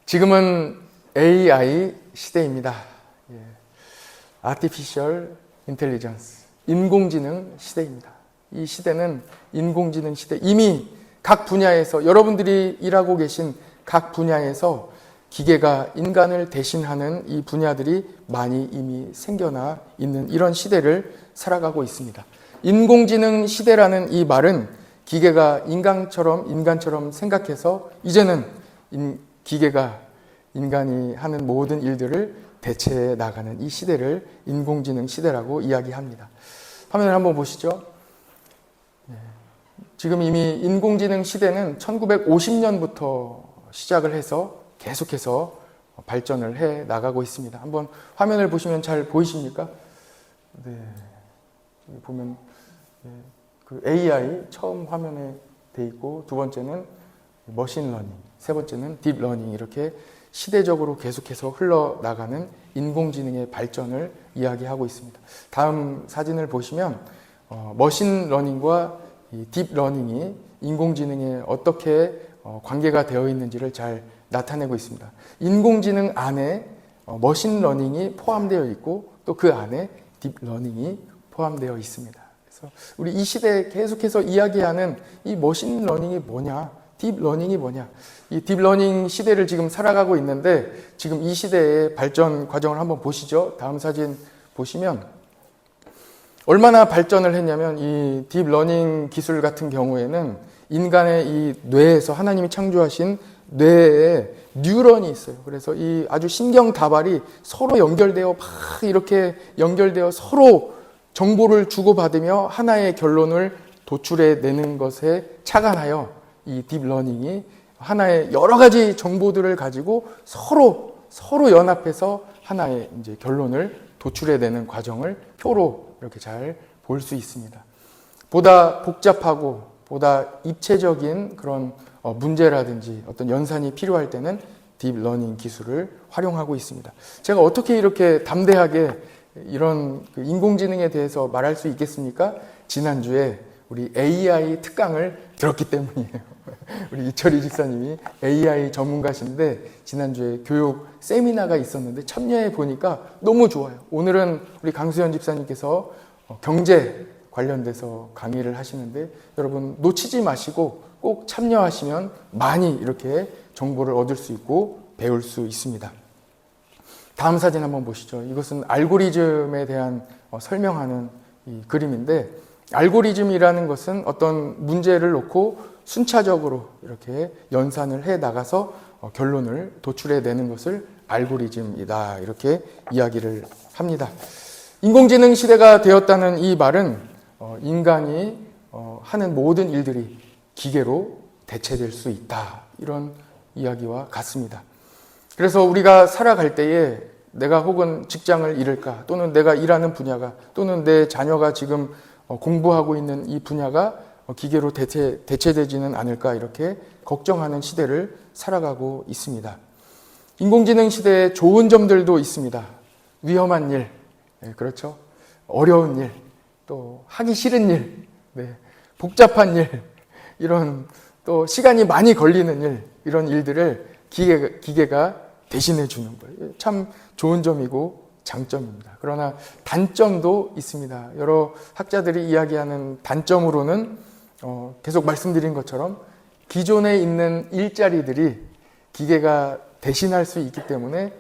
지금은 AI 시대입니다. Artificial Intelligence, 인공지능 시대입니다. 이 시대는 인공지능 시대. 이미 각 분야에서, 여러분들이 일하고 계신 각 분야에서 기계가 인간을 대신하는 이 분야들이 많이 이미 생겨나 있는 이런 시대를 살아가고 있습니다. 인공지능 시대라는 이 말은 기계가 인간처럼 생각해서 이제는 기계가 인간이 하는 모든 일들을 대체해 나가는 이 시대를 인공지능 시대라고 이야기합니다. 화면을 한번 보시죠. 지금 이미 인공지능 시대는 1950년부터 시작을 해서 계속해서 발전을 해 나가고 있습니다. 한번 화면을 보시면 잘 보이십니까? 네. 여기 보면 그 AI 처음 화면에 돼 있고, 두 번째는 머신러닝, 세 번째는 딥러닝, 이렇게 시대적으로 계속해서 흘러나가는 인공지능의 발전을 이야기하고 있습니다. 다음 사진을 보시면 머신러닝과 딥러닝이 인공지능에 어떻게 관계가 되어 있는지를 잘 나타내고 있습니다. 인공지능 안에 머신러닝이 포함되어 있고, 또 그 안에 딥러닝이 포함되어 있습니다. 그래서 우리 이 시대에 계속해서 이야기하는 이 머신러닝이 뭐냐, 딥러닝이 뭐냐, 이 딥러닝 시대를 지금 살아가고 있는데, 지금 이 시대의 발전 과정을 한번 보시죠. 다음 사진 보시면 얼마나 발전을 했냐면, 이 딥러닝 기술 같은 경우에는 인간의 이 뇌에서 하나님이 창조하신 뇌에 뉴런이 있어요. 그래서 이 아주 신경 다발이 서로 연결되어 막 이렇게 연결되어 서로 정보를 주고받으며 하나의 결론을 도출해 내는 것에 착안하여 이 딥러닝이 하나의 여러 가지 정보들을 가지고 서로 연합해서 하나의 이제 결론을 도출해 내는 과정을 표로 이렇게 잘 볼 수 있습니다. 보다 복잡하고 보다 입체적인 그런 문제라든지 어떤 연산이 필요할 때는 딥러닝 기술을 활용하고 있습니다. 제가 어떻게 이렇게 담대하게 이런 인공지능에 대해서 말할 수 있겠습니까? 지난주에 우리 AI 특강을 들었기 때문이에요. 우리 이철희 집사님이 AI 전문가신데 지난주에 교육 세미나가 있었는데 참여해 보니까 너무 좋아요. 오늘은 우리 강수현 집사님께서 경제 관련돼서 강의를 하시는데, 여러분 놓치지 마시고 꼭 참여하시면 많이 이렇게 정보를 얻을 수 있고 배울 수 있습니다. 다음 사진 한번 보시죠. 이것은 알고리즘에 대한 설명하는 이 그림인데, 알고리즘이라는 것은 어떤 문제를 놓고 순차적으로 이렇게 연산을 해 나가서 결론을 도출해 내는 것을 알고리즘이다, 이렇게 이야기를 합니다. 인공지능 시대가 되었다는 이 말은 인간이 하는 모든 일들이 기계로 대체될 수 있다, 이런 이야기와 같습니다. 그래서 우리가 살아갈 때에 내가 혹은 직장을 잃을까, 또는 내가 일하는 분야가, 또는 내 자녀가 지금 공부하고 있는 이 분야가 기계로 대체되지는 않을까, 이렇게 걱정하는 시대를 살아가고 있습니다. 인공지능 시대에 좋은 점들도 있습니다. 위험한 일, 그렇죠? 어려운 일, 또 하기 싫은 일, 복잡한 일, 이런 또 시간이 많이 걸리는 일, 이런 일들을 기계가 대신해 주는 거예요. 참 좋은 점이고 장점입니다. 그러나 단점도 있습니다. 여러 학자들이 이야기하는 단점으로는 계속 말씀드린 것처럼 기존에 있는 일자리들이 기계가 대신할 수 있기 때문에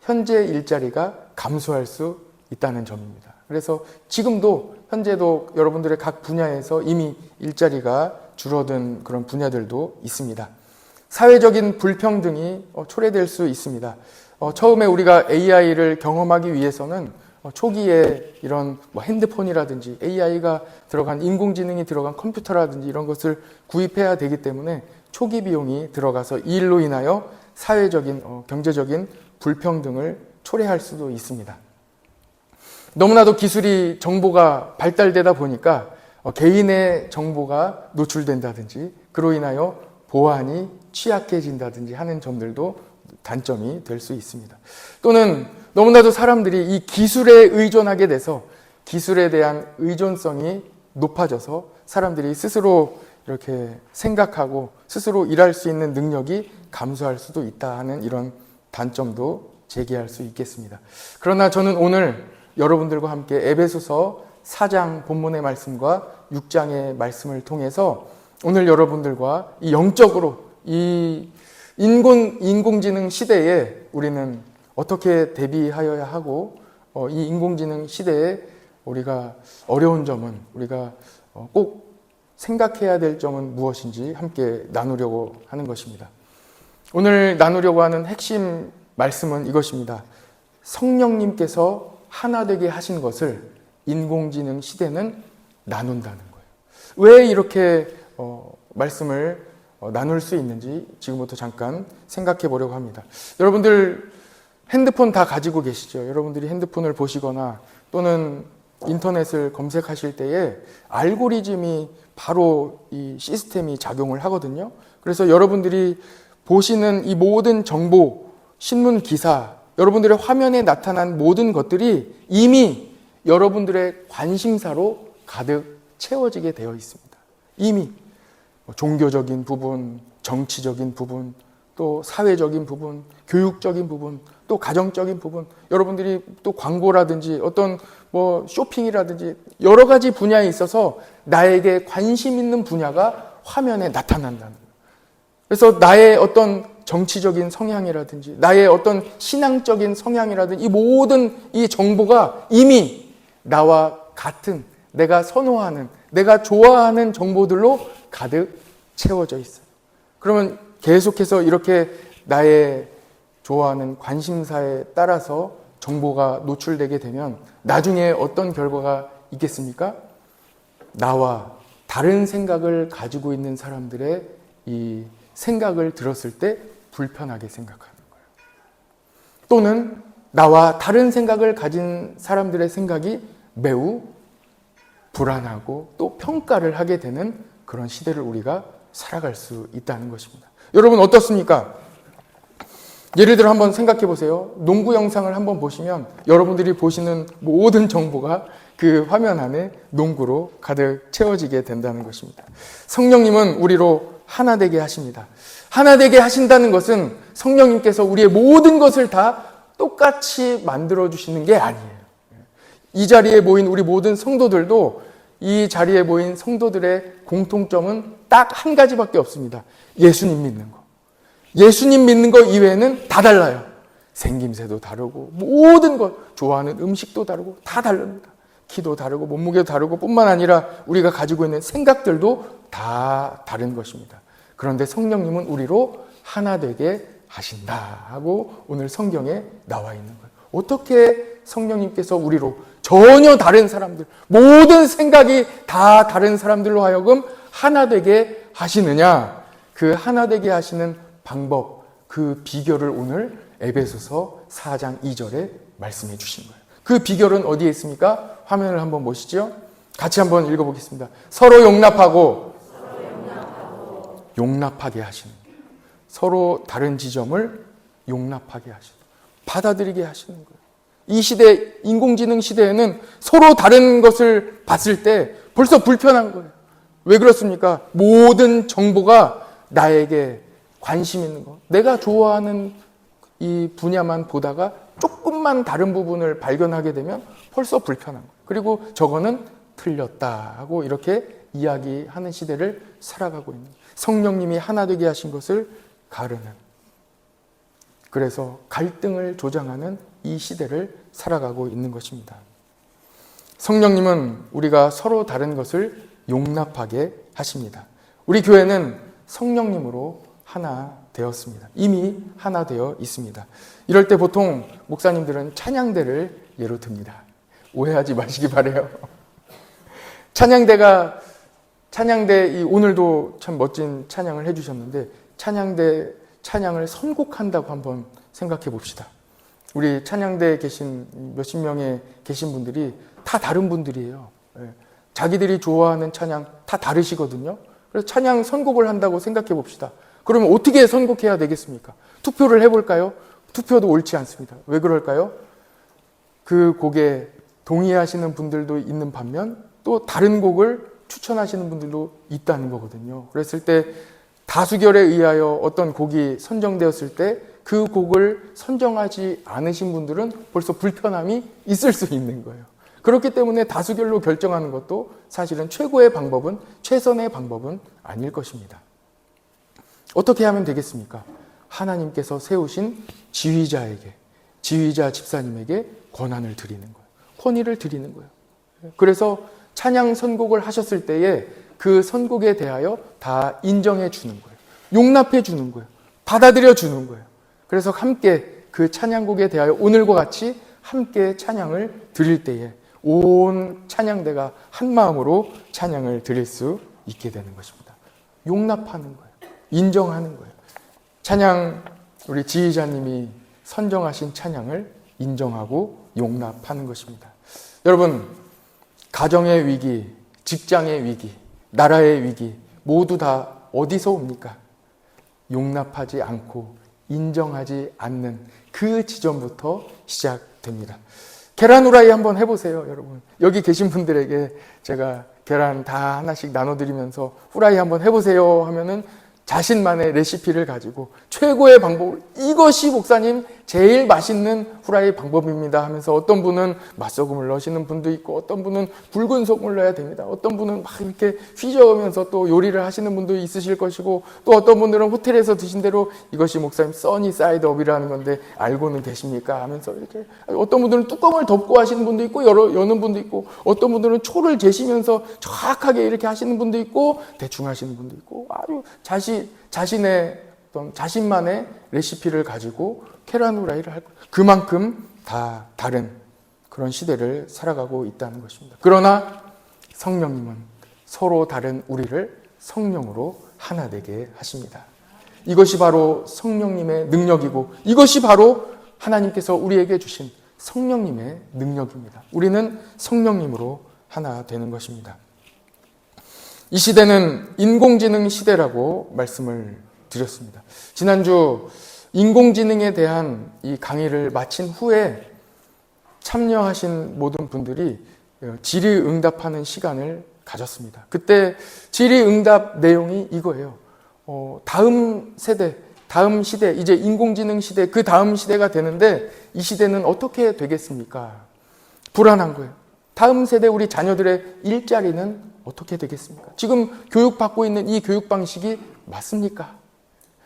현재 일자리가 감소할 수 있다는 점입니다. 그래서 지금도 현재도 여러분들의 각 분야에서 이미 일자리가 줄어든 그런 분야들도 있습니다. 사회적인 불평등이 초래될 수 있습니다. 처음에 우리가 AI를 경험하기 위해서는 초기에 이런 핸드폰이라든지 AI가 들어간, 인공지능이 들어간 컴퓨터라든지 이런 것을 구입해야 되기 때문에 초기 비용이 들어가서 이 일로 인하여 사회적인 경제적인 불평등을 초래할 수도 있습니다. 너무나도 기술이, 정보가 발달되다 보니까 개인의 정보가 노출된다든지 그로 인하여 보안이 취약해진다든지 하는 점들도 단점이 될 수 있습니다. 또는 너무나도 사람들이 이 기술에 의존하게 돼서 기술에 대한 의존성이 높아져서 사람들이 스스로 이렇게 생각하고 스스로 일할 수 있는 능력이 감소할 수도 있다 하는 이런 단점도 제기할 수 있겠습니다. 그러나 저는 오늘 여러분들과 함께 에베소서 4장 본문의 말씀과 6장의 말씀을 통해서 오늘 여러분들과 이 영적으로 이 인공지능 시대에 우리는 어떻게 대비하여야 하고 이 인공지능 시대에 우리가 어려운 점은 우리가 꼭 생각해야 될 점은 무엇인지 함께 나누려고 하는 것입니다. 오늘 나누려고 하는 핵심 말씀은 이것입니다. 성령님께서 하나 되게 하신 것을 인공지능 시대는 나눈다는 거예요. 왜 이렇게 말씀을 나눌 수 있는지 지금부터 잠깐 생각해 보려고 합니다. 여러분들 핸드폰 다 가지고 계시죠? 여러분들이 핸드폰을 보시거나 또는 인터넷을 검색하실 때에 알고리즘이 바로 이 시스템이 작용을 하거든요. 그래서 여러분들이 보시는 이 모든 정보, 신문 기사, 여러분들의 화면에 나타난 모든 것들이 이미 여러분들의 관심사로 가득 채워지게 되어 있습니다. 이미 종교적인 부분, 정치적인 부분, 또 사회적인 부분, 교육적인 부분, 또 가정적인 부분, 여러분들이 또 광고라든지 어떤 쇼핑이라든지 여러 가지 분야에 있어서 나에게 관심 있는 분야가 화면에 나타난다는 거예요. 그래서 나의 어떤 정치적인 성향이라든지 나의 어떤 신앙적인 성향이라든지 이 모든 이 정보가 이미 나와 같은 내가 선호하는 내가 좋아하는 정보들로 가득 채워져 있어요. 그러면 계속해서 이렇게 나의 좋아하는 관심사에 따라서 정보가 노출되게 되면 나중에 어떤 결과가 있겠습니까? 나와 다른 생각을 가지고 있는 사람들의 이 생각을 들었을 때 불편하게 생각하는 거예요. 또는 나와 다른 생각을 가진 사람들의 생각이 매우 불안하고 또 평가를 하게 되는 그런 시대를 우리가 살아갈 수 있다는 것입니다. 여러분 어떻습니까? 예를 들어 한번 생각해 보세요. 농구 영상을 한번 보시면 여러분들이 보시는 모든 정보가 그 화면 안에 농구로 가득 채워지게 된다는 것입니다. 성령님은 우리로 하나 되게 하십니다. 하나 되게 하신다는 것은 성령님께서 우리의 모든 것을 다 똑같이 만들어 주시는 게 아니에요. 이 자리에 모인 우리 모든 성도들도 이 자리에 모인 성도들의 공통점은 딱 한 가지밖에 없습니다. 예수님 믿는 거. 예수님 믿는 거 이외에는 다 달라요. 생김새도 다르고 모든 것, 좋아하는 음식도 다르고 다 다릅니다. 키도 다르고 몸무게도 다르고 뿐만 아니라 우리가 가지고 있는 생각들도 다 다른 것입니다. 그런데 성령님은 우리로 하나 되게 하신다 하고 오늘 성경에 나와 있는 거예요. 어떻게 성령님께서 우리로 전혀 다른 사람들, 모든 생각이 다 다른 사람들로 하여금 하나 되게 하시느냐? 그 하나 되게 하시는 방법, 그 비결을 오늘 에베소서 4장 2절에 말씀해 주신 거예요. 그 비결은 어디에 있습니까? 화면을 한번 보시죠. 같이 한번 읽어보겠습니다. 서로 용납하고 용납하게 하시는 거예요. 서로 다른 지점을 용납하게 하시는 거예요. 받아들이게 하시는 거예요. 이 시대, 인공지능 시대에는 서로 다른 것을 봤을 때 벌써 불편한 거예요. 왜 그렇습니까? 모든 정보가 나에게 관심 있는 거, 내가 좋아하는 이 분야만 보다가 조금만 다른 부분을 발견하게 되면 벌써 불편한 거예요. 그리고 저거는 틀렸다 하고 이렇게 이야기하는 시대를 살아가고 있는 거예요. 성령님이 하나 되게 하신 것을 가르는, 그래서 갈등을 조장하는 이 시대를 살아가고 있는 것입니다. 성령님은 우리가 서로 다른 것을 용납하게 하십니다. 우리 교회는 성령님으로 하나 되었습니다. 이미 하나 되어 있습니다. 이럴 때 보통 목사님들은 찬양대를 예로 듭니다. 오해하지 마시기 바라요. 찬양대 오늘도 참 멋진 찬양을 해주셨는데 찬양대 찬양을 선곡한다고 한번 생각해 봅시다. 우리 찬양대에 계신 몇십 명의 계신 분들이 다 다른 분들이에요. 자기들이 좋아하는 찬양 다 다르시거든요. 그래서 찬양 선곡을 한다고 생각해 봅시다. 그러면 어떻게 선곡해야 되겠습니까? 투표를 해볼까요? 투표도 옳지 않습니다. 왜 그럴까요? 그 곡에 동의하시는 분들도 있는 반면 또 다른 곡을 추천하시는 분들도 있다는 거거든요. 그랬을 때 다수결에 의하여 어떤 곡이 선정되었을 때 그 곡을 선정하지 않으신 분들은 벌써 불편함이 있을 수 있는 거예요. 그렇기 때문에 다수결로 결정하는 것도 사실은 최고의 방법은, 최선의 방법은 아닐 것입니다. 어떻게 하면 되겠습니까? 하나님께서 세우신 지휘자 집사님에게 권한을 드리는 거예요. 권위를 드리는 거예요. 그래서 찬양 선곡을 하셨을 때에 그 선곡에 대하여 다 인정해 주는 거예요. 용납해 주는 거예요. 받아들여 주는 거예요. 그래서 함께 그 찬양곡에 대하여 오늘과 같이 함께 찬양을 드릴 때에 온 찬양대가 한 마음으로 찬양을 드릴 수 있게 되는 것입니다. 용납하는 거예요. 인정하는 거예요. 찬양, 우리 지휘자님이 선정하신 찬양을 인정하고 용납하는 것입니다. 여러분, 가정의 위기, 직장의 위기, 나라의 위기 모두 다 어디서 옵니까? 용납하지 않고 인정하지 않는 그 지점부터 시작됩니다. 계란 후라이 한번 해보세요, 여러분. 여기 계신 분들에게 제가 계란 다 하나씩 나눠드리면서 후라이 한번 해보세요 하면은 자신만의 레시피를 가지고 최고의 방법을, 이것이 목사님 제일 맛있는 후라이 방법입니다 하면서 어떤 분은 맛소금을 넣으시는 분도 있고 어떤 분은 붉은 소금을 넣어야 됩니다. 어떤 분은 막 이렇게 휘저으면서 또 요리를 하시는 분도 있으실 것이고 또 어떤 분들은 호텔에서 드신 대로 이것이 목사님 써니 사이드업이라는 건데 알고는 계십니까 하면서 이렇게, 어떤 분들은 뚜껑을 덮고 하시는 분도 있고 여는 분도 있고 어떤 분들은 초를 재시면서 정확하게 이렇게 하시는 분도 있고 대충 하시는 분도 있고 아주 자신만의 레시피를 가지고 계란 후라이를 할 거예요. 그만큼 다 다른 그런 시대를 살아가고 있다는 것입니다. 그러나 성령님은 서로 다른 우리를 성령으로 하나 되게 하십니다. 이것이 바로 성령님의 능력이고 이것이 바로 하나님께서 우리에게 주신 성령님의 능력입니다. 우리는 성령님으로 하나 되는 것입니다. 이 시대는 인공지능 시대라고 말씀을 드렸습니다. 지난주 인공지능에 대한 이 강의를 마친 후에 참여하신 모든 분들이 질의응답하는 시간을 가졌습니다. 그때 질의응답 내용이 이거예요. 다음 세대, 다음 시대, 이제 인공지능 시대, 그 다음 시대가 되는데 이 시대는 어떻게 되겠습니까? 불안한 거예요. 다음 세대 우리 자녀들의 일자리는 어떻게 되겠습니까? 지금 교육받고 있는 이 교육 방식이 맞습니까?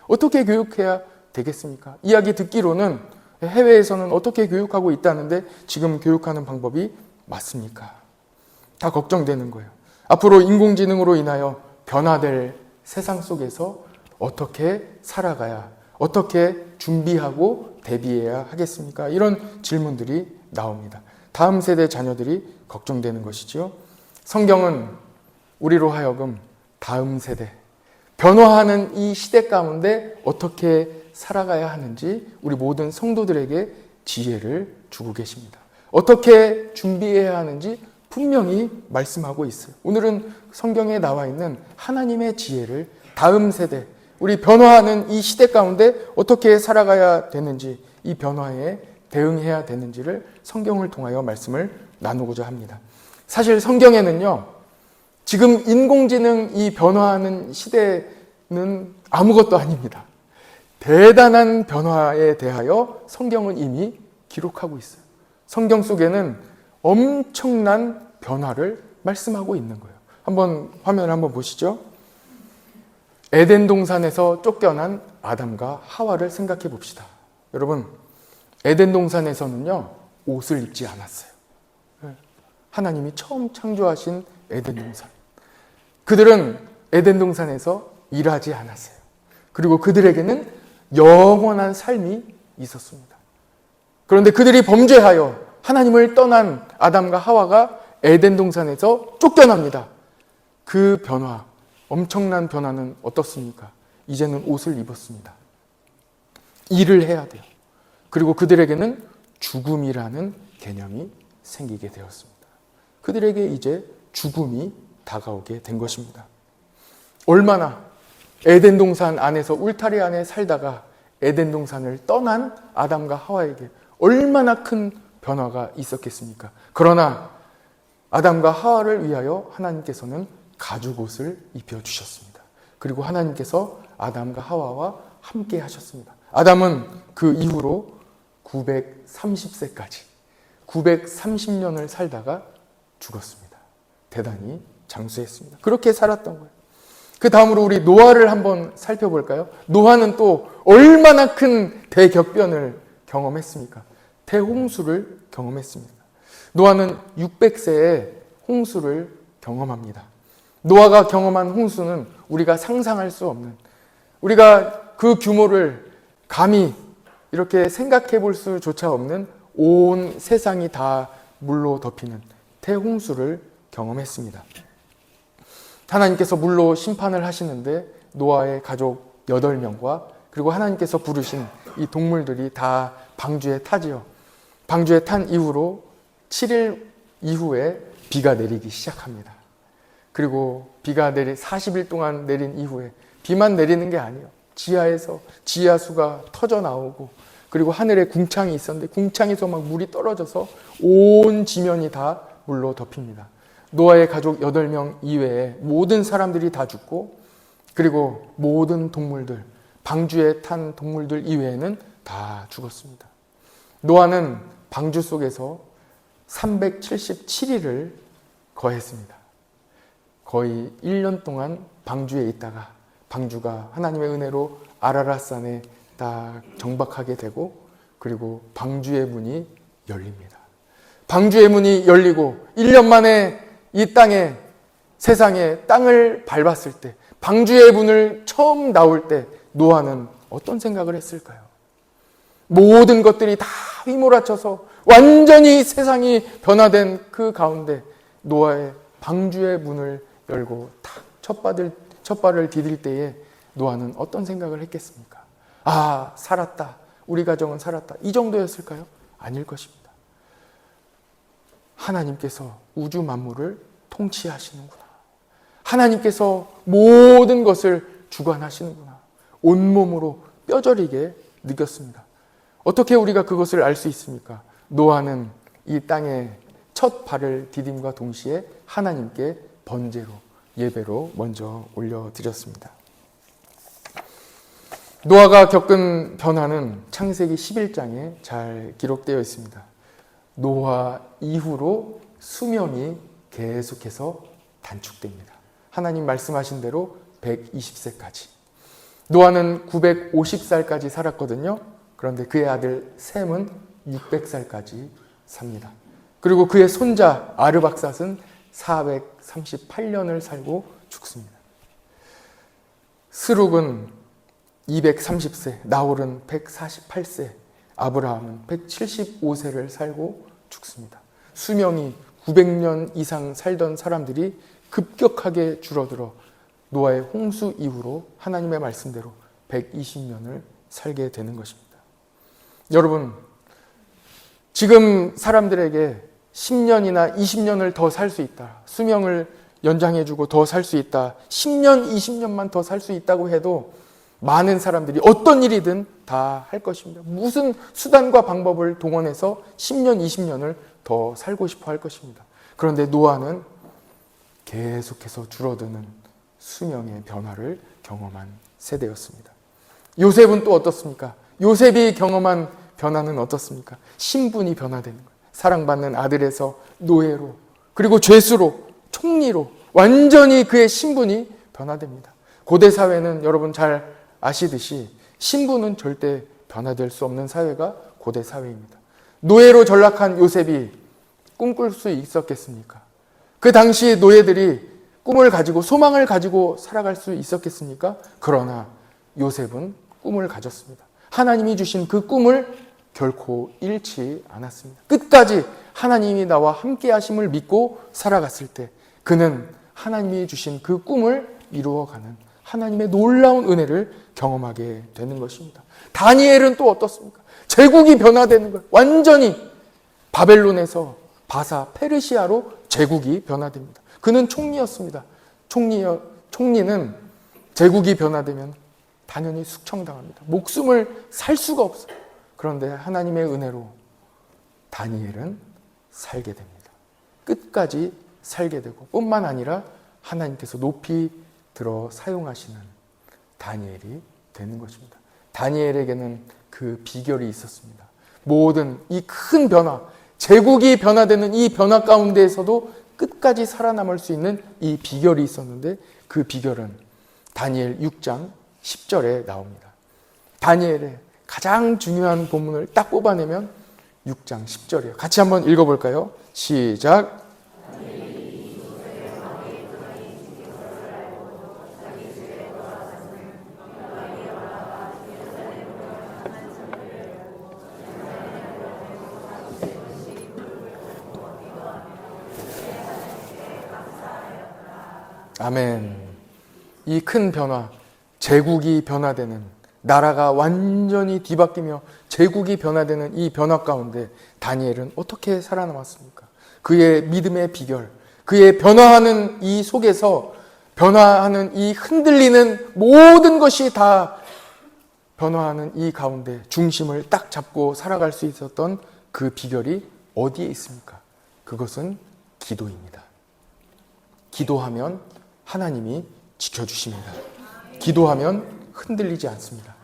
어떻게 교육해야 되겠습니까? 이야기 듣기로는 해외에서는 어떻게 교육하고 있다는데 지금 교육하는 방법이 맞습니까? 다 걱정되는 거예요. 앞으로 인공지능으로 인하여 변화될 세상 속에서 어떻게 살아가야, 어떻게 준비하고 대비해야 하겠습니까? 이런 질문들이 나옵니다. 다음 세대 자녀들이 걱정되는 것이지요. 성경은 우리로 하여금 다음 세대, 변화하는 이 시대 가운데 어떻게 살아가야 하는지 우리 모든 성도들에게 지혜를 주고 계십니다. 어떻게 준비해야 하는지 분명히 말씀하고 있어요. 오늘은 성경에 나와 있는 하나님의 지혜를 다음 세대, 우리 변화하는 이 시대 가운데 어떻게 살아가야 되는지, 이 변화에 대응해야 되는지를 성경을 통하여 말씀을 나누고자 합니다. 사실 성경에는요, 지금 인공지능 이 변화하는 시대는 아무것도 아닙니다. 대단한 변화에 대하여 성경은 이미 기록하고 있어요. 성경 속에는 엄청난 변화를 말씀하고 있는 거예요. 한번 화면을 한번 보시죠. 에덴 동산에서 쫓겨난 아담과 하와를 생각해 봅시다. 여러분, 에덴 동산에서는요, 옷을 입지 않았어요. 하나님이 처음 창조하신 에덴 동산. 그들은 에덴 동산에서 일하지 않았어요. 그리고 그들에게는 영원한 삶이 있었습니다. 그런데 그들이 범죄하여 하나님을 떠난 아담과 하와가 에덴 동산에서 쫓겨납니다. 그 변화, 엄청난 변화는 어떻습니까? 이제는 옷을 입었습니다. 일을 해야 돼요. 그리고 그들에게는 죽음이라는 개념이 생기게 되었습니다. 그들에게 이제 죽음이 다가오게 된 것입니다. 얼마나 에덴 동산 안에서 울타리 안에 살다가 에덴 동산을 떠난 아담과 하와에게 얼마나 큰 변화가 있었겠습니까? 그러나 아담과 하와를 위하여 하나님께서는 가죽옷을 입혀주셨습니다. 그리고 하나님께서 아담과 하와와 함께 하셨습니다. 아담은 그 이후로 930세까지 930년을 살다가 죽었습니다. 대단히 장수했습니다. 그렇게 살았던 거예요. 그 다음으로 우리 노아를 한번 살펴볼까요? 노아는 또 얼마나 큰 대격변을 경험했습니까? 대홍수를 경험했습니다. 노아는 600세에 홍수를 경험합니다. 노아가 경험한 홍수는 우리가 상상할 수 없는, 우리가 그 규모를 감히 이렇게 생각해 볼 수조차 없는 온 세상이 다 물로 덮이는 대홍수를 경험했습니다. 하나님께서 물로 심판을 하시는데 노아의 가족 8명과 그리고 하나님께서 부르신 이 동물들이 다 방주에 타지요. 방주에 탄 이후로 7일 이후에 비가 내리기 시작합니다. 그리고 비가 40일 동안 내린 이후에 비만 내리는 게 아니에요. 지하에서 지하수가 터져 나오고 그리고 하늘에 궁창이 있었는데 궁창에서 막 물이 떨어져서 온 지면이 다 물로 덮입니다. 노아의 가족 8명 이외에 모든 사람들이 다 죽고 그리고 모든 동물들, 방주에 탄 동물들 이외에는 다 죽었습니다. 노아는 방주 속에서 377일을 거했습니다. 거의 1년 동안 방주에 있다가 방주가 하나님의 은혜로 아라랏산에 딱 정박하게 되고 그리고 방주의 문이 열립니다. 방주의 문이 열리고 1년 만에 이 땅에 세상에 땅을 밟았을 때 방주의 문을 처음 나올 때 노아는 어떤 생각을 했을까요? 모든 것들이 다 휘몰아쳐서 완전히 세상이 변화된 그 가운데 노아의 방주의 문을 열고 탁 첫 발을 디딜 때에 노아는 어떤 생각을 했겠습니까? 아, 살았다. 우리 가정은 살았다. 이 정도였을까요? 아닐 것입니다. 하나님께서 우주 만물을 통치하시는구나. 하나님께서 모든 것을 주관하시는구나. 온몸으로 뼈저리게 느꼈습니다. 어떻게 우리가 그것을 알 수 있습니까? 노아는 이 땅에 첫 발을 디딤과 동시에 하나님께 번제로, 예배로 먼저 올려드렸습니다. 노아가 겪은 변화는 창세기 11장에 잘 기록되어 있습니다. 노아 이후로 수명이 계속해서 단축됩니다. 하나님 말씀하신 대로 120세까지. 노아는 950살까지 살았거든요. 그런데 그의 아들 셈은 600살까지 삽니다. 그리고 그의 손자 아르박삿은 438년을 살고 죽습니다. 스룩은 230세, 나홀은 148세, 아브라함은 175세를 살고 죽습니다. 수명이 900년 이상 살던 사람들이 급격하게 줄어들어 노아의 홍수 이후로 하나님의 말씀대로 120년을 살게 되는 것입니다. 여러분, 지금 사람들에게 10년이나 20년을 더 살 수 있다. 수명을 연장해주고 더 살 수 있다. 10년, 20년만 더 살 수 있다고 해도 많은 사람들이 어떤 일이든 다 할 것입니다. 무슨 수단과 방법을 동원해서 10년, 20년을 더 살고 싶어 할 것입니다. 그런데 노아는 계속해서 줄어드는 수명의 변화를 경험한 세대였습니다. 요셉은 또 어떻습니까? 요셉이 경험한 변화는 어떻습니까? 신분이 변화되는 거예요. 사랑받는 아들에서 노예로, 그리고 죄수로, 총리로 완전히 그의 신분이 변화됩니다. 고대 사회는 여러분 잘 아시듯이 신분은 절대 변화될 수 없는 사회가 고대 사회입니다. 노예로 전락한 요셉이 꿈꿀 수 있었겠습니까? 그 당시 노예들이 꿈을 가지고 소망을 가지고 살아갈 수 있었겠습니까? 그러나 요셉은 꿈을 가졌습니다. 하나님이 주신 그 꿈을 결코 잃지 않았습니다. 끝까지 하나님이 나와 함께 하심을 믿고 살아갔을 때 그는 하나님이 주신 그 꿈을 이루어가는 하나님의 놀라운 은혜를 경험하게 되는 것입니다. 다니엘은 또 어떻습니까? 제국이 변화되는 거예요. 완전히 바벨론에서 바사, 페르시아로 제국이 변화됩니다. 그는 총리였습니다. 총리는 제국이 변화되면 당연히 숙청당합니다. 목숨을 살 수가 없어요. 그런데 하나님의 은혜로 다니엘은 살게 됩니다. 끝까지 살게 되고 뿐만 아니라 하나님께서 높이 들어 사용하시는 다니엘이 되는 것입니다. 다니엘에게는 그 비결이 있었습니다. 모든 이 큰 변화, 제국이 변화되는 이 변화 가운데에서도 끝까지 살아남을 수 있는 이 비결이 있었는데, 그 비결은 다니엘 6장 10절에 나옵니다. 다니엘의 가장 중요한 본문을 딱 뽑아내면 6장 10절이에요. 같이 한번 읽어볼까요? 시작. 아멘. 이 큰 변화, 제국이 변화되는, 나라가 완전히 뒤바뀌며 제국이 변화되는 이 변화 가운데 다니엘은 어떻게 살아남았습니까? 그의 믿음의 비결, 그의 변화하는 이 속에서, 변화하는 이 흔들리는 모든 것이 다 변화하는 이 가운데 중심을 딱 잡고 살아갈 수 있었던 그 비결이 어디에 있습니까? 그것은 기도입니다. 기도하면 하나님이 지켜주십니다. 기도하면 흔들리지 않습니다.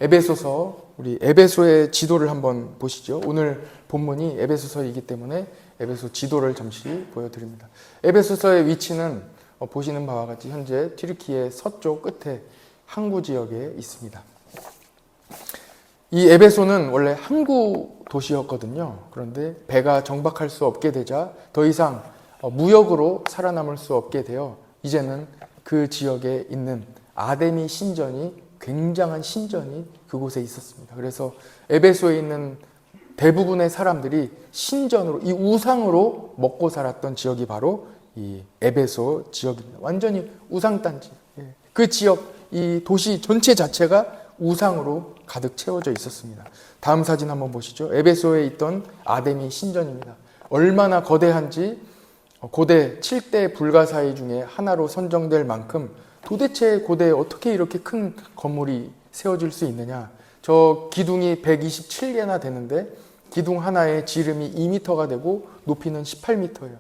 에베소서, 우리 에베소의 지도를 한번 보시죠. 오늘 본문이 에베소서이기 때문에 에베소 지도를 잠시 보여드립니다. 에베소서의 위치는 보시는 바와 같이 현재 튀르키예 서쪽 끝에 항구 지역에 있습니다. 이 에베소는 원래 항구 도시였거든요. 그런데 배가 정박할 수 없게 되자 더 이상 무역으로 살아남을 수 없게 되어 이제는 그 지역에 있는 아데미 신전이, 굉장한 신전이 그곳에 있었습니다. 그래서 에베소에 있는 대부분의 사람들이 신전으로, 이 우상으로 먹고 살았던 지역이 바로 이 에베소 지역입니다. 완전히 우상단지. 그 지역, 이 도시 전체 자체가 우상으로 가득 채워져 있었습니다. 다음 사진 한번 보시죠. 에베소에 있던 아데미 신전입니다. 얼마나 거대한지 고대 7대 불가사의 중에 하나로 선정될 만큼, 도대체 고대에 어떻게 이렇게 큰 건물이 세워질 수 있느냐. 저 기둥이 127개나 되는데 기둥 하나의 지름이 2m가 되고 높이는 18m예요.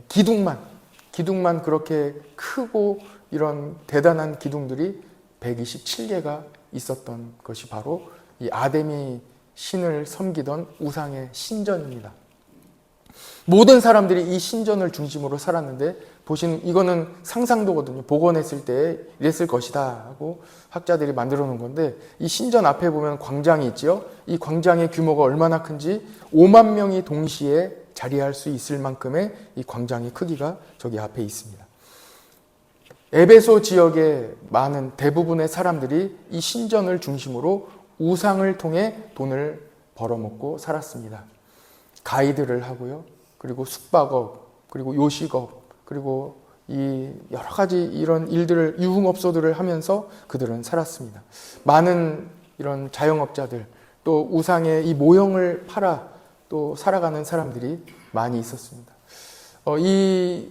기둥만 그렇게 크고 이런 대단한 기둥들이 127개가 있었던 것이 바로 이 아데미 신을 섬기던 우상의 신전입니다. 모든 사람들이 이 신전을 중심으로 살았는데, 보시는 이거는 상상도거든요. 복원했을 때 이랬을 것이다 하고 학자들이 만들어 놓은 건데, 이 신전 앞에 보면 광장이 있죠. 이 광장의 규모가 얼마나 큰지 5만 명이 동시에 자리할 수 있을 만큼의 이 광장의 크기가 저기 앞에 있습니다. 에베소 지역의 많은 대부분의 사람들이 이 신전을 중심으로 우상을 통해 돈을 벌어먹고 살았습니다. 가이드를 하고요. 그리고 숙박업, 그리고 요식업, 그리고 이 여러 가지 이런 일들을, 유흥업소들을 하면서 그들은 살았습니다. 많은 이런 자영업자들, 또 우상의 이 모형을 팔아 또 살아가는 사람들이 많이 있었습니다. 이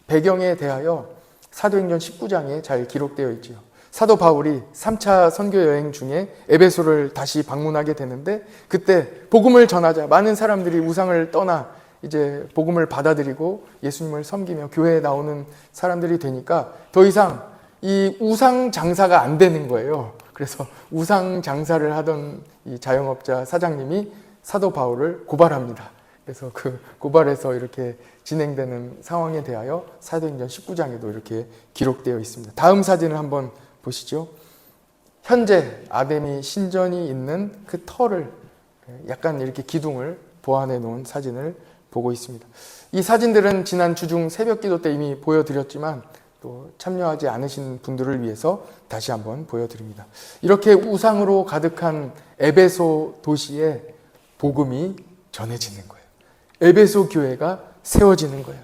배경에 대하여 사도행전 19장에 잘 기록되어 있지요. 사도 바울이 3차 선교 여행 중에 에베소를 다시 방문하게 되는데, 그때 복음을 전하자 많은 사람들이 우상을 떠나 이제 복음을 받아들이고 예수님을 섬기며 교회에 나오는 사람들이 되니까 더 이상 이 우상 장사가 안 되는 거예요. 그래서 우상 장사를 하던 이 자영업자 사장님이 사도 바울을 고발합니다. 그래서 그 고발에서 이렇게 진행되는 상황에 대하여 사도행전 19장에도 이렇게 기록되어 있습니다. 다음 사진을 한번 보시죠. 현재 아데미 신전이 있는 그 터를, 약간 이렇게 기둥을 보완해 놓은 사진을 보고 있습니다. 이 사진들은 지난 주중 새벽기도 때 이미 보여드렸지만 또 참여하지 않으신 분들을 위해서 다시 한번 보여드립니다. 이렇게 우상으로 가득한 에베소 도시에 복음이 전해지는 거예요. 에베소 교회가 세워지는 거예요.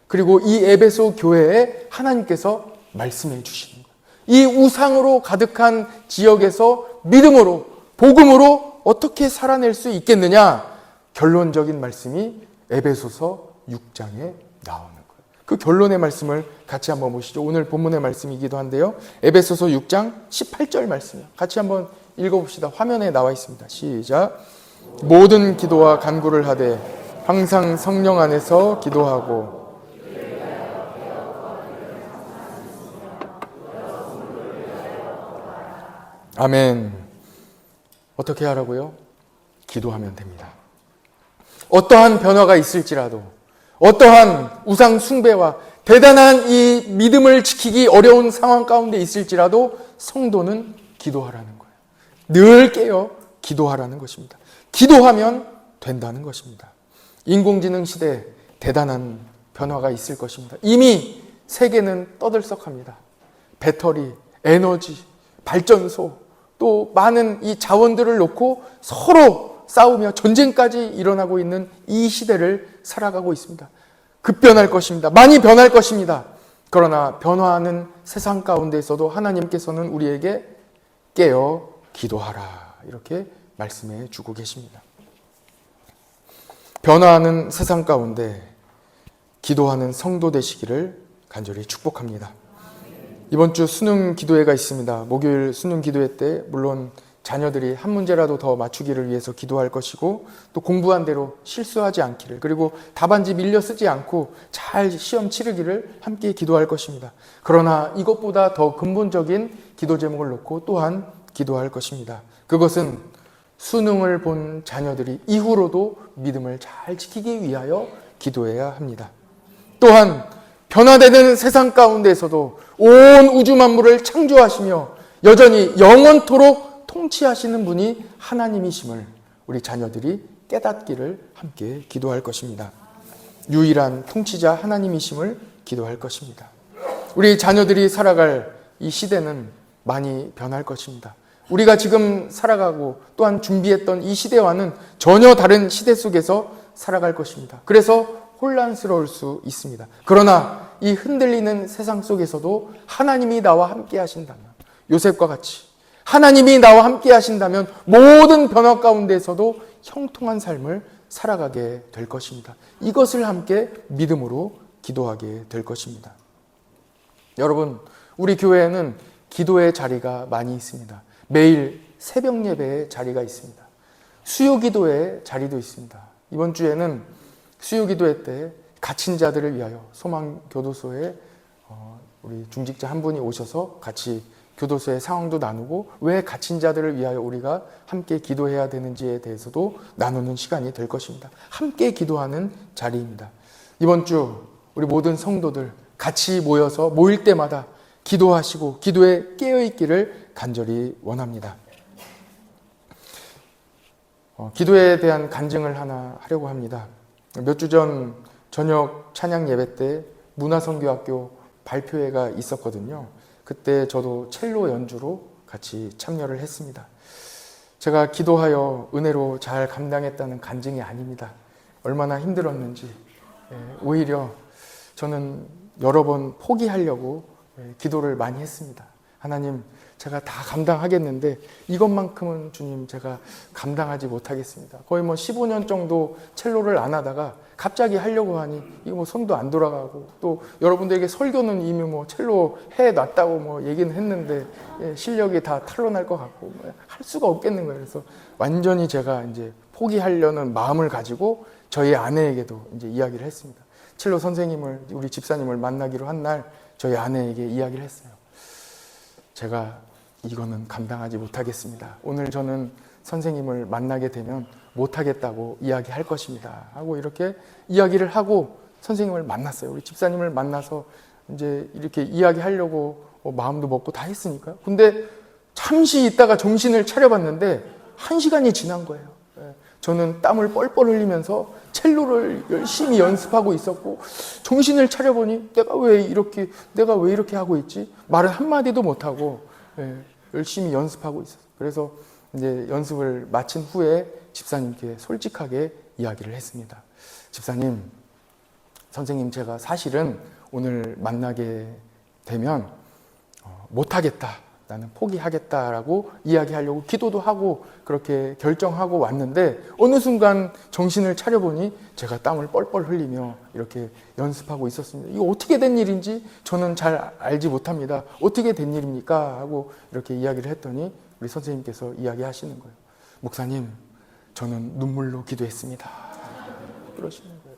그리고 이 에베소 교회에 하나님께서 말씀해 주시는 거예요. 이 우상으로 가득한 지역에서 믿음으로, 복음으로 어떻게 살아낼 수 있겠느냐? 결론적인 말씀이 에베소서 6장에 나오는 거예요. 그 결론의 말씀을 같이 한번 보시죠. 오늘 본문의 말씀이기도 한데요. 에베소서 6장 18절 말씀이요. 같이 한번 읽어봅시다. 화면에 나와 있습니다. 시작. 모든 기도와 간구를 하되 항상 성령 안에서 기도하고 아멘. 어떻게 하라고요? 기도하면 됩니다. 어떠한 변화가 있을지라도, 어떠한 우상 숭배와 대단한 이 믿음을 지키기 어려운 상황 가운데 있을지라도 성도는 기도하라는 거예요. 늘 깨어 기도하라는 것입니다. 기도하면 된다는 것입니다. 인공지능 시대에 대단한 변화가 있을 것입니다. 이미 세계는 떠들썩합니다. 배터리, 에너지, 발전소, 또 많은 이 자원들을 놓고 서로 싸우며 전쟁까지 일어나고 있는 이 시대를 살아가고 있습니다. 급변할 것입니다. 많이 변할 것입니다. 그러나 변화하는 세상 가운데서도 하나님께서는 우리에게 깨어 기도하라, 이렇게 말씀해 주고 계십니다. 변화하는 세상 가운데 기도하는 성도 되시기를 간절히 축복합니다. 이번 주 수능 기도회가 있습니다. 목요일 수능 기도회 때 물론 자녀들이 한 문제라도 더 맞추기를 위해서 기도할 것이고, 또 공부한 대로 실수하지 않기를, 그리고 답안지 밀려 쓰지 않고 잘 시험 치르기를 함께 기도할 것입니다. 그러나 이것보다 더 근본적인 기도 제목을 놓고 또한 기도할 것입니다. 그것은 수능을 본 자녀들이 이후로도 믿음을 잘 지키기 위하여 기도해야 합니다. 또한 변화되는 세상 가운데에서도 온 우주 만물을 창조하시며 여전히 영원토록 통치하시는 분이 하나님이심을 우리 자녀들이 깨닫기를 함께 기도할 것입니다. 유일한 통치자 하나님이심을 기도할 것입니다. 우리 자녀들이 살아갈 이 시대는 많이 변할 것입니다. 우리가 지금 살아가고 또한 준비했던 이 시대와는 전혀 다른 시대 속에서 살아갈 것입니다. 그래서 혼란스러울 수 있습니다. 그러나 이 흔들리는 세상 속에서도 하나님이 나와 함께 하신다면, 요셉과 같이 하나님이 나와 함께 하신다면 모든 변화 가운데서도 형통한 삶을 살아가게 될 것입니다. 이것을 함께 믿음으로 기도하게 될 것입니다. 여러분, 우리 교회에는 기도의 자리가 많이 있습니다. 매일 새벽 예배의 자리가 있습니다. 수요 기도의 자리도 있습니다. 이번 주에는 수요 기도회 때 갇힌 자들을 위하여 소망교도소에 우리 중직자 한 분이 오셔서 같이 교도소의 상황도 나누고 왜 갇힌 자들을 위하여 우리가 함께 기도해야 되는지에 대해서도 나누는 시간이 될 것입니다. 함께 기도하는 자리입니다. 이번 주 우리 모든 성도들 같이 모여서 모일 때마다 기도하시고 기도에 깨어있기를 간절히 원합니다. 기도에 대한 간증을 하나 하려고 합니다. 몇 주 전 저녁 찬양 예배 때 문화선교학교 발표회가 있었거든요. 그때 저도 첼로 연주로 같이 참여를 했습니다. 제가 기도하여 은혜로 잘 감당했다는 간증이 아닙니다. 얼마나 힘들었는지, 오히려 저는 여러 번 포기하려고 기도를 많이 했습니다. 하나님, 제가 다 감당하겠는데 이것만큼은 주님 제가 감당하지 못하겠습니다. 거의 15년 정도 첼로를 안 하다가 갑자기 하려고 하니 이거 손도 안 돌아가고, 또 여러분들에게 설교는 이미 첼로 해놨다고 얘기는 했는데 실력이 다 탄로날 것 같고 할 수가 없겠는 거예요. 그래서 완전히 제가 이제 포기하려는 마음을 가지고 저희 아내에게도 이제 이야기를 했습니다. 첼로 선생님을, 우리 집사님을 만나기로 한 날 저희 아내에게 이야기를 했어요. 제가 이거는 감당하지 못하겠습니다. 오늘 저는 선생님을 만나게 되면 못하겠다고 이야기할 것입니다. 하고 이렇게 이야기를 하고 선생님을 만났어요. 우리 집사님을 만나서 이제 이렇게 이야기하려고 마음도 먹고 다 했으니까요. 근데 잠시 있다가 정신을 차려봤는데 1시간이 지난 거예요. 저는 땀을 뻘뻘 흘리면서 첼로를 열심히 연습하고 있었고, 정신을 차려보니 내가 왜 이렇게 하고 있지? 말은 한마디도 못하고 열심히 연습하고 있었어요. 그래서 이제 연습을 마친 후에 집사님께 솔직하게 이야기를 했습니다. 집사님, 선생님, 제가 사실은 오늘 만나게 되면 못하겠다, 나는 포기하겠다라고 이야기하려고 기도도 하고 그렇게 결정하고 왔는데 어느 순간 정신을 차려보니 제가 땀을 뻘뻘 흘리며 이렇게 연습하고 있었습니다. 이거 어떻게 된 일인지 저는 잘 알지 못합니다. 어떻게 된 일입니까? 하고 이렇게 이야기를 했더니 우리 선생님께서 이야기하시는 거예요. 목사님, 저는 눈물로 기도했습니다. 그러시는 거예요.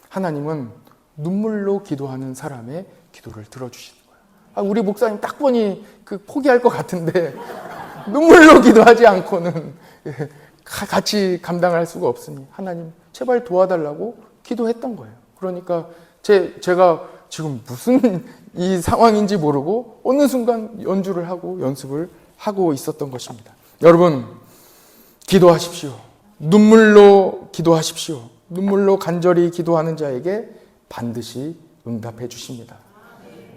하나님은 눈물로 기도하는 사람의 기도를 들어주시는 거예요. 우리 목사님 딱 보니 포기할 것 같은데 눈물로 기도하지 않고는 같이 감당할 수가 없으니 하나님 제발 도와달라고 기도했던 거예요. 그러니까 제가 지금 무슨 이 상황인지 모르고 어느 순간 연주를 하고 연습을 하고 있었던 것입니다. 여러분, 기도하십시오. 눈물로 기도하십시오. 눈물로 간절히 기도하는 자에게 반드시 응답해 주십니다.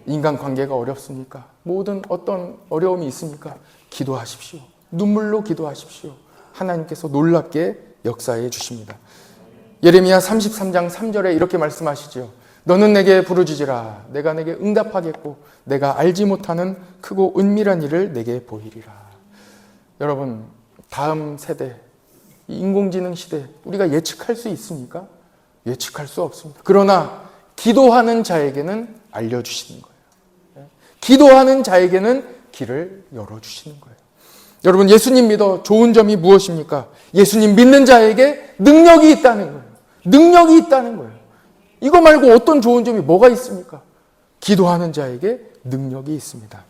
인간관계가 어렵습니까? 모든 어떤 어려움이 있습니까? 기도하십시오. 눈물로 기도하십시오. 하나님께서 놀랍게 역사해 주십니다. 예레미야 33장 3절에 이렇게 말씀하시죠. 너는 내게 부르짖으라. 내가 내게 응답하겠고 내가 알지 못하는 크고 은밀한 일을 내게 보이리라. 여러분, 다음 세대, 인공지능 시대 우리가 예측할 수 있습니까? 예측할 수 없습니다. 그러나 기도하는 자에게는 알려주시는 거예요. 기도하는 자에게는 길을 열어주시는 거예요. 여러분, 예수님 믿어 좋은 점이 무엇입니까? 예수님 믿는 자에게 능력이 있다는 거예요. 능력이 있다는 거예요. 이거 말고 어떤 좋은 점이 뭐가 있습니까? 기도하는 자에게 능력이 있습니다.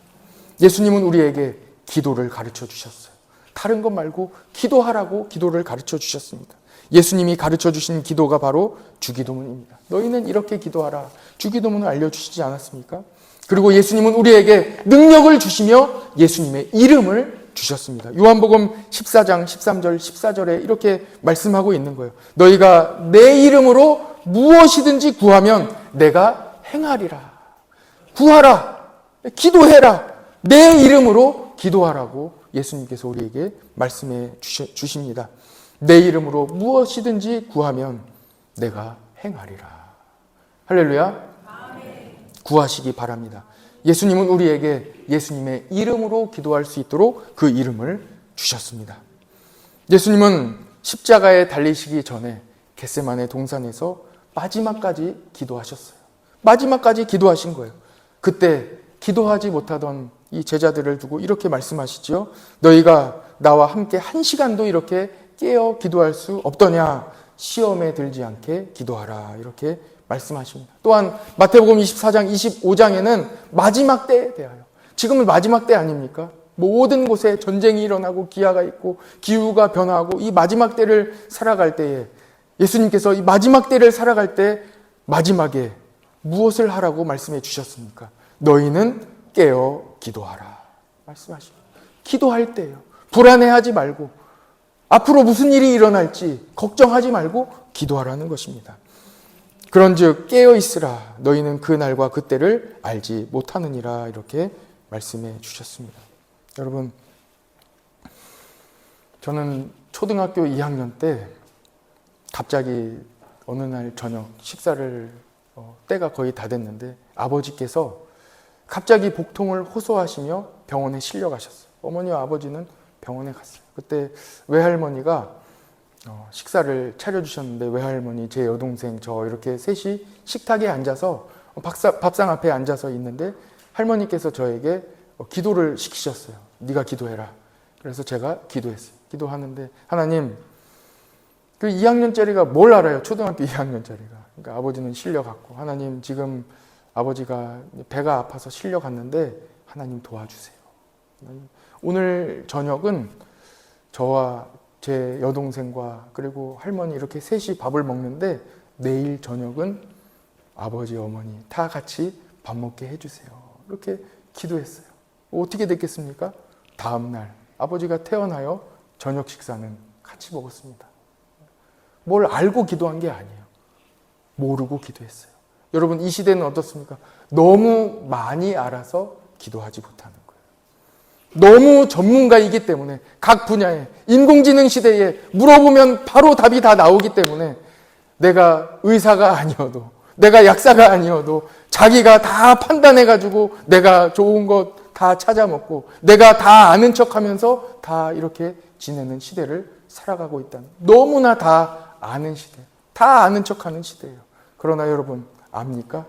예수님은 우리에게 기도를 가르쳐 주셨어요. 다른 것 말고 기도하라고 기도를 가르쳐 주셨습니다. 예수님이 가르쳐 주신 기도가 바로 주기도문입니다. 너희는 이렇게 기도하라. 주기도문을 알려주시지 않았습니까? 그리고 예수님은 우리에게 능력을 주시며 예수님의 이름을 주셨습니다. 요한복음 14장 13절 14절에 이렇게 말씀하고 있는 거예요. 너희가 내 이름으로 무엇이든지 구하면 내가 행하리라. 구하라. 기도해라. 내 이름으로 기도하라고 예수님께서 우리에게 말씀해 주십니다. 내 이름으로 무엇이든지 구하면 내가 행하리라. 할렐루야. 구하시기 바랍니다. 예수님은 우리에게 예수님의 이름으로 기도할 수 있도록 그 이름을 주셨습니다. 예수님은 십자가에 달리시기 전에 겟세마네 동산에서 마지막까지 기도하셨어요. 마지막까지 기도하신 거예요. 그때 기도하지 못하던 이 제자들을 두고 이렇게 말씀하시지요. 너희가 나와 함께 1시간도 이렇게 깨어 기도할 수 없더냐? 시험에 들지 않게 기도하라. 이렇게 말씀하십니다. 또한 마태복음 24장 25장에는 마지막 때에 대하여, 지금은 마지막 때 아닙니까? 모든 곳에 전쟁이 일어나고 기아가 있고 기후가 변화하고 이 마지막 때를 살아갈 때에 예수님께서 이 마지막 때를 살아갈 때 마지막에 무엇을 하라고 말씀해 주셨습니까? 너희는 깨어 기도하라 말씀하십니다. 기도할 때예요. 불안해하지 말고 앞으로 무슨 일이 일어날지 걱정하지 말고 기도하라는 것입니다. 그런즉 깨어 있으라. 너희는 그 날과 그 때를 알지 못하느니라. 이렇게 말씀해 주셨습니다. 여러분, 저는 초등학교 2학년 때 갑자기 어느 날 저녁 식사를 때가 거의 다 됐는데 아버지께서 갑자기 복통을 호소하시며 병원에 실려가셨어요. 어머니와 아버지는 병원에 갔어요. 그때 외할머니가 식사를 차려주셨는데 외할머니, 제 여동생, 저 이렇게 셋이 식탁에 앉아서 밥상 앞에 앉아서 있는데 할머니께서 저에게 기도를 시키셨어요. 네가 기도해라. 그래서 제가 기도했어요. 기도하는데 하나님, 그 2학년짜리가 뭘 알아요? 초등학교 2학년짜리가. 그러니까 아버지는 실려갔고 하나님, 지금 아버지가 배가 아파서 실려갔는데 하나님 도와주세요. 오늘 저녁은 저와 제 여동생과 그리고 할머니 이렇게 셋이 밥을 먹는데 내일 저녁은 아버지, 어머니 다 같이 밥 먹게 해주세요. 이렇게 기도했어요. 어떻게 됐겠습니까? 다음 날 아버지가 퇴원하여 저녁 식사는 같이 먹었습니다. 뭘 알고 기도한 게 아니에요. 모르고 기도했어요. 여러분, 이 시대는 어떻습니까? 너무 많이 알아서 기도하지 못하는 거예요. 너무 전문가이기 때문에 각 분야에 인공지능 시대에 물어보면 바로 답이 다 나오기 때문에 내가 의사가 아니어도 내가 약사가 아니어도 자기가 다 판단해가지고 내가 좋은 것 다 찾아먹고 내가 다 아는 척하면서 다 이렇게 지내는 시대를 살아가고 있다는, 너무나 다 아는 시대, 다 아는 척하는 시대예요. 그러나 여러분 압니까?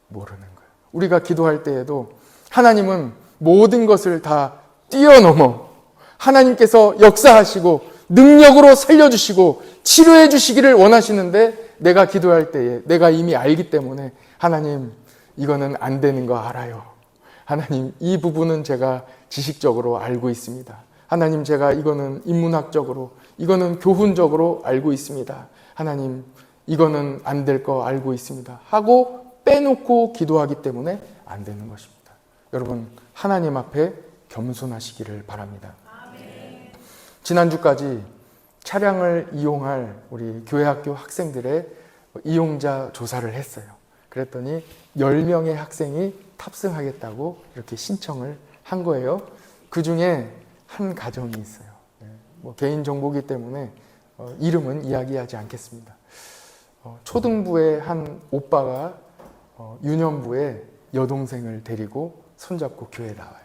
모르는 거예요. 우리가 기도할 때에도 하나님은 모든 것을 다 뛰어넘어 하나님께서 역사하시고 능력으로 살려주시고 치료해 주시기를 원하시는데 내가 기도할 때에 내가 이미 알기 때문에 하나님, 이거는 안 되는 거 알아요. 하나님, 이 부분은 제가 지식적으로 알고 있습니다. 하나님, 제가 이거는 인문학적으로, 이거는 교훈적으로 알고 있습니다. 하나님, 이거는 안 될 거 알고 있습니다. 하고 빼놓고 기도하기 때문에 안 되는 것입니다. 여러분, 하나님 앞에 겸손하시기를 바랍니다. 지난주까지 차량을 이용할 우리 교회학교 학생들의 이용자 조사를 했어요. 그랬더니 10명의 학생이 탑승하겠다고 이렇게 신청을 한 거예요. 그 중에 한 가정이 있어요. 개인정보기 때문에 이름은 이야기하지 않겠습니다. 초등부의 한 오빠가 유년부의 여동생을 데리고 손잡고 교회에 나와요.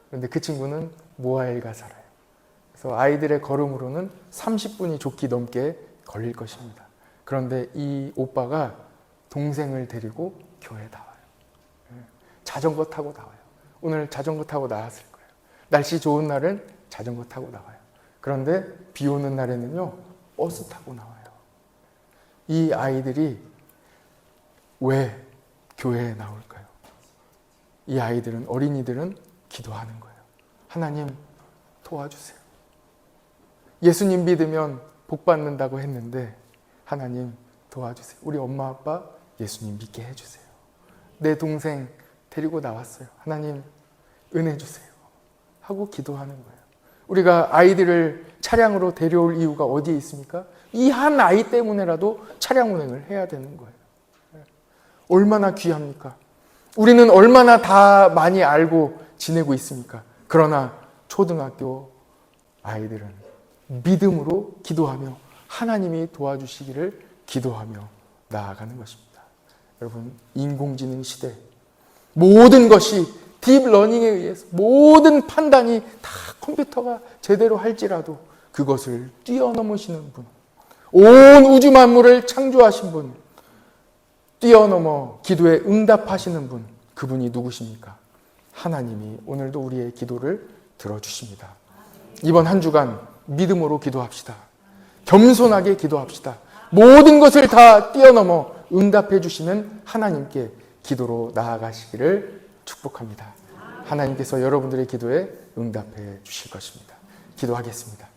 그런데 그 친구는 모하엘가 살아요. 그래서 아이들의 걸음으로는 30분이 좋게 넘게 걸릴 것입니다. 그런데 이 오빠가 동생을 데리고 교회에 나와요. 자전거 타고 나와요. 오늘 자전거 타고 나왔을 거예요. 날씨 좋은 날은 자전거 타고 나와요. 그런데 비 오는 날에는요, 버스 타고 나와요. 이 아이들이 왜 교회에 나올까요? 이 아이들은, 어린이들은 기도하는 거예요. 하나님 도와주세요. 예수님 믿으면 복 받는다고 했는데 하나님 도와주세요. 우리 엄마 아빠 예수님 믿게 해주세요. 내 동생 데리고 나왔어요. 하나님 은혜 주세요. 하고 기도하는 거예요. 우리가 아이들을 차량으로 데려올 이유가 어디에 있습니까? 이 한 아이 때문에라도 차량 운행을 해야 되는 거예요. 얼마나 귀합니까? 우리는 얼마나 다 많이 알고 지내고 있습니까? 그러나 초등학교 아이들은 믿음으로 기도하며 하나님이 도와주시기를 기도하며 나아가는 것입니다. 여러분, 인공지능 시대, 모든 것이 딥러닝에 의해서 모든 판단이 다 컴퓨터가 제대로 할지라도 그것을 뛰어넘으시는 분, 온 우주 만물을 창조하신 분, 뛰어넘어 기도에 응답하시는 분, 그분이 누구십니까? 하나님이 오늘도 우리의 기도를 들어주십니다. 이번 한 주간 믿음으로 기도합시다. 겸손하게 기도합시다. 모든 것을 다 뛰어넘어 응답해 주시는 하나님께 기도로 나아가시기를 축복합니다. 하나님께서 여러분들의 기도에 응답해 주실 것입니다. 기도하겠습니다.